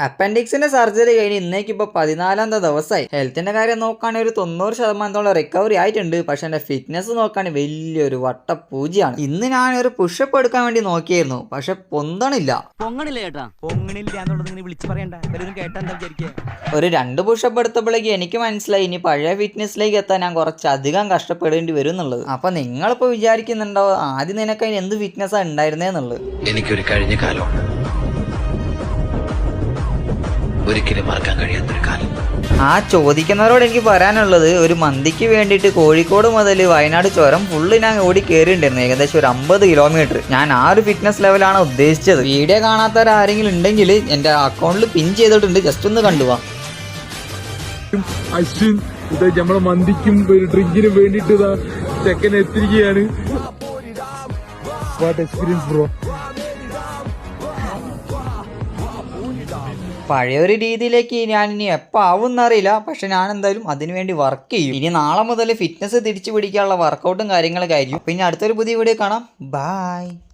അപ്പൻഡിക്സിന്റെ surgery കഴിഞ്ഞ് ഇന്നേക്കിപ്പോൾ 14ാമത്തെ ദിവസമായി. ഹെൽത്തിന്റെ കാര്യം നോക്കുകയാണെങ്കിൽ ഒരു 90% റിക്കവറി ആയിട്ടുണ്ട്. പക്ഷെ എന്റെ ഫിറ്റ്നസ് നോക്കുകയാണെങ്കിൽ വലിയൊരു വട്ടപ്പൂജയാണ്. ഇന്ന് ഞാനൊരു പുഷപ്പ് എടുക്കാൻ വേണ്ടി നോക്കിയായിരുന്നു, പക്ഷെ പൊന്തണില്ല. ഒരു 2 പുഷപ്പ് എടുത്തപ്പോഴേക്ക് എനിക്ക് മനസ്സിലായി ഇനി പഴയ ഫിറ്റ്നസ്സിലേക്ക് എത്താൻ ഞാൻ കുറച്ചധികം കഷ്ടപ്പെടേണ്ടി വരും എന്നുള്ളത്. അപ്പൊ നിങ്ങളിപ്പോ വിചാരിക്കുന്നുണ്ടോ ആദ്യം നിനക്ക് അതിന് എന്ത് ഫിറ്റ്നസ്സാണ് ഉണ്ടായിരുന്നേന്നുള്ളത്? എനിക്കൊരു കഴിഞ്ഞ കാലമുണ്ട്, ഒരിക്കലും മറക്കാൻ കഴിയാത്തൊരു കാലം. ആ ചോദിക്കുന്നവരോട് എനിക്ക് പറയാനുള്ളത്, ഒരു മന്തിക്ക് വേണ്ടിയിട്ട് കോഴിക്കോട് മുതൽ വയനാട് ചുരം ഫുള്ള് ഞാൻ ഓടി കയറിയിട്ടുണ്ടായിരുന്നു, ഏകദേശം ഒരു 50 കിലോമീറ്റർ. ഞാൻ ആ ഒരു ഫിറ്റ്നസ് ലെവലാണ് ഉദ്ദേശിച്ചത്. വീഡിയോ കാണാത്തവരാരെങ്കിലും ഉണ്ടെങ്കിൽ എൻ്റെ അക്കൗണ്ടിൽ പിൻ ചെയ്തിട്ടുണ്ട്, ജസ്റ്റ് ഒന്ന് കണ്ടുപോവാം. അശ്വിൻ ഇത് നമ്മളെ മന്തിക്കും ഒരു ഡ്രിങ്കിനും വേണ്ടിട്ട് ചെക്കൻ എത്തിരിക്കുകയാണ്. What experience bro? പഴയൊരു രീതിയിലേക്ക് ഞാൻ ഇനി എപ്പോൾ ആവും എന്നറിയില്ല, പക്ഷെ ഞാൻ എന്തായാലും അതിനുവേണ്ടി വർക്ക് ചെയ്യും. ഇനി നാളെ മുതൽ ഫിറ്റ്നസ് തിരിച്ചു പിടിക്കാനുള്ള വർക്കൗട്ടും കാര്യങ്ങളൊക്കെ ആയിരിക്കും. പിന്നെ അടുത്തൊരു പുതിയ വീഡിയോ കാണാം. ബൈ.